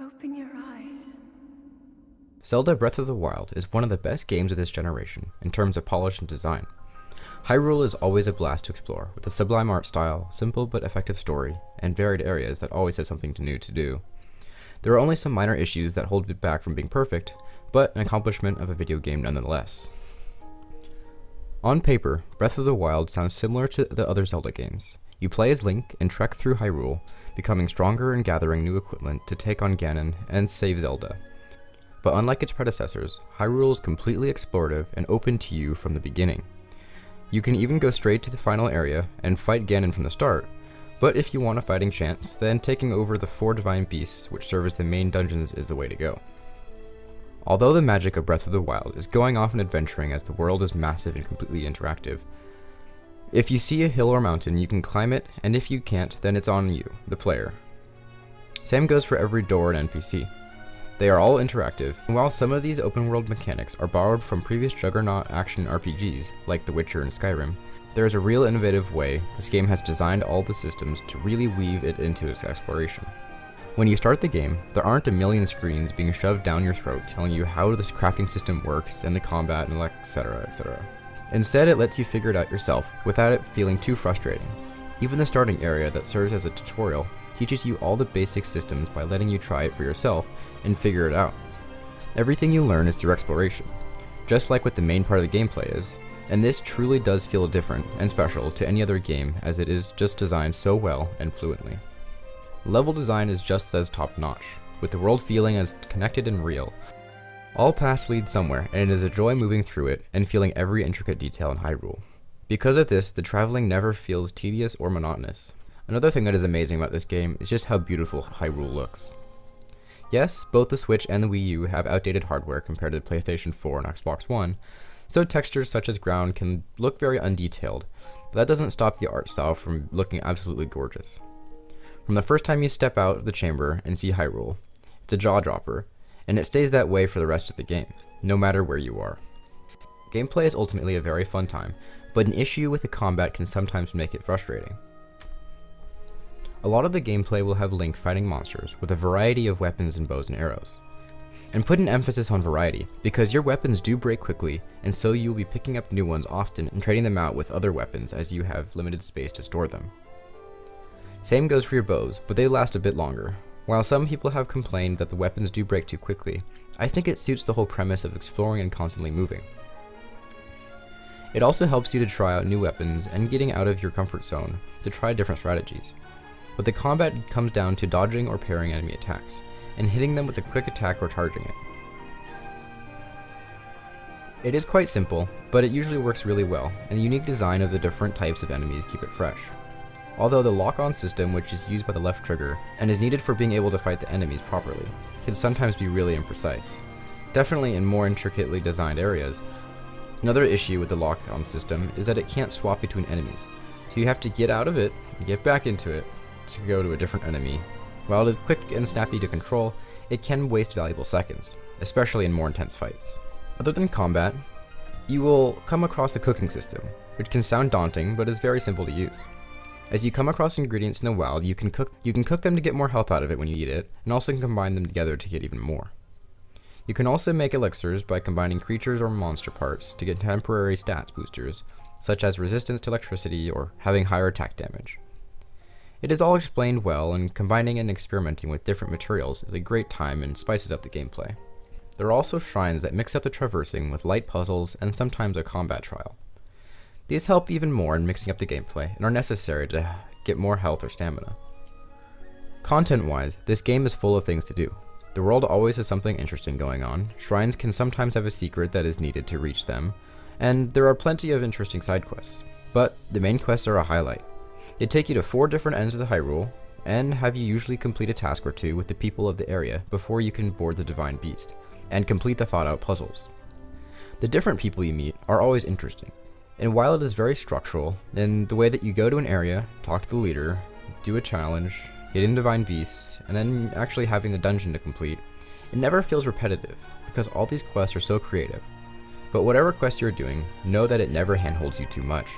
Open your eyes. Zelda Breath of the Wild is one of the best games of this generation in terms of polish and design. Hyrule is always a blast to explore, with a sublime art style, simple but effective story, and varied areas that always have something new to do. There are only some minor issues that hold it back from being perfect, but an accomplishment of a video game nonetheless. On paper, Breath of the Wild sounds similar to the other Zelda games. You play as Link and trek through Hyrule, becoming stronger and gathering new equipment to take on Ganon and save Zelda. But unlike its predecessors, Hyrule is completely explorative and open to you from the beginning. You can even go straight to the final area and fight Ganon from the start, but if you want a fighting chance, then taking over the 4 divine beasts which serve as the main dungeons is the way to go. Although the magic of Breath of the Wild is going off and adventuring as the world is massive and completely interactive, if you see a hill or mountain, you can climb it, and if you can't, then it's on you, the player. Same goes for every door and NPC. They are all interactive, and while some of these open world mechanics are borrowed from previous Juggernaut action RPGs, like The Witcher and Skyrim, there is a real innovative way this game has designed all the systems to really weave it into its exploration. When you start the game, there aren't a million screens being shoved down your throat telling you how this crafting system works and the combat and etc, etc. Instead, it lets you figure it out yourself without it feeling too frustrating. Even the starting area that serves as a tutorial teaches you all the basic systems by letting you try it for yourself and figure it out. Everything you learn is through exploration, just like what the main part of the gameplay is, and this truly does feel different and special to any other game as it is just designed so well and fluently. Level design is just as top-notch, with the world feeling as connected and real. All paths lead somewhere, and it is a joy moving through it and feeling every intricate detail in Hyrule. Because of this, the traveling never feels tedious or monotonous. Another thing that is amazing about this game is just how beautiful Hyrule looks. Yes, both the Switch and the Wii U have outdated hardware compared to the PlayStation 4 and Xbox One, so textures such as ground can look very undetailed, but that doesn't stop the art style from looking absolutely gorgeous. From the first time you step out of the chamber and see Hyrule, it's a jaw-dropper, and it stays that way for the rest of the game, no matter where you are. Gameplay is ultimately a very fun time, but an issue with the combat can sometimes make it frustrating. A lot of the gameplay will have Link fighting monsters with a variety of weapons and bows and arrows. And put an emphasis on variety, because your weapons do break quickly, and so you will be picking up new ones often and trading them out with other weapons as you have limited space to store them. Same goes for your bows, but they last a bit longer. While some people have complained that the weapons do break too quickly, I think it suits the whole premise of exploring and constantly moving. It also helps you to try out new weapons and getting out of your comfort zone to try different strategies. But the combat comes down to dodging or parrying enemy attacks, and hitting them with a quick attack or charging it. It is quite simple, but it usually works really well, and the unique design of the different types of enemies keep it fresh. Although the lock-on system, which is used by the left trigger, and is needed for being able to fight the enemies properly, can sometimes be really imprecise. Definitely in more intricately designed areas. Another issue with the lock-on system is that it can't swap between enemies, so you have to get out of it and get back into it to go to a different enemy. While it is quick and snappy to control, it can waste valuable seconds, especially in more intense fights. Other than combat, you will come across the cooking system, which can sound daunting but is very simple to use. As you come across ingredients in the wild, you can cook them to get more health out of it when you eat it, and also can combine them together to get even more. You can also make elixirs by combining creatures or monster parts to get temporary stats boosters, such as resistance to electricity or having higher attack damage. It is all explained well, and combining and experimenting with different materials is a great time and spices up the gameplay. There are also shrines that mix up the traversing with light puzzles and sometimes a combat trial. These help even more in mixing up the gameplay and are necessary to get more health or stamina. Content-wise, this game is full of things to do. The world always has something interesting going on, shrines can sometimes have a secret that is needed to reach them, and there are plenty of interesting side quests. But the main quests are a highlight. They take you to 4 different ends of the Hyrule, and have you usually complete a task or two with the people of the area before you can board the Divine Beast, and complete the thought-out puzzles. The different people you meet are always interesting, and while it is very structural in the way that you go to an area, talk to the leader, do a challenge, get in divine beasts, and then actually having the dungeon to complete, it never feels repetitive because all these quests are so creative. But whatever quest you're doing, know that it never handholds you too much.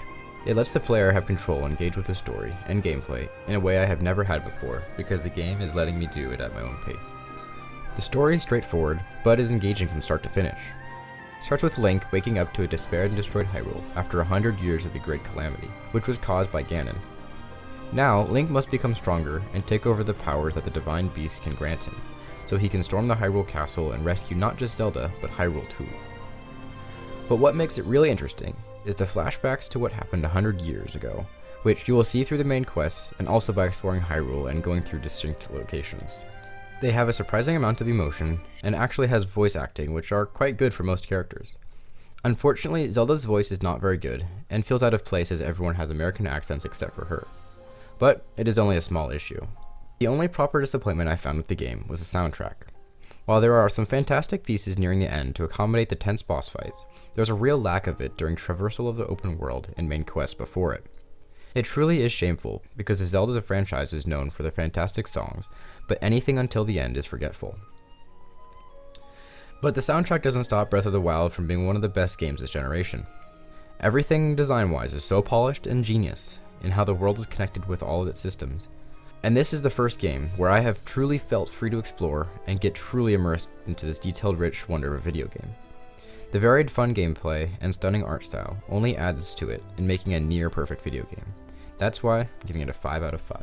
It lets the player have control and engage with the story and gameplay in a way I have never had before because the game is letting me do it at my own pace. The story is straightforward, but is engaging from start to finish. Starts with Link waking up to a despaired and destroyed Hyrule after 100 years of the Great Calamity, which was caused by Ganon. Now, Link must become stronger and take over the powers that the divine beasts can grant him, so he can storm the Hyrule Castle and rescue not just Zelda, but Hyrule too. But what makes it really interesting is the flashbacks to what happened 100 years ago, which you will see through the main quests and also by exploring Hyrule and going through distinct locations. They have a surprising amount of emotion, and actually has voice acting, which are quite good for most characters. Unfortunately, Zelda's voice is not very good, and feels out of place as everyone has American accents except for her. But it is only a small issue. The only proper disappointment I found with the game was the soundtrack. While there are some fantastic pieces nearing the end to accommodate the tense boss fights, there's a real lack of it during traversal of the open world and main quests before it. It truly is shameful, because the Zelda franchise is known for their fantastic songs, but anything until the end is forgetful. But the soundtrack doesn't stop Breath of the Wild from being one of the best games this generation. Everything design-wise is so polished and genius in how the world is connected with all of its systems. And this is the first game where I have truly felt free to explore and get truly immersed into this detailed rich wonder of a video game. The varied fun gameplay and stunning art style only adds to it in making a near perfect video game. That's why I'm giving it a 5 out of 5.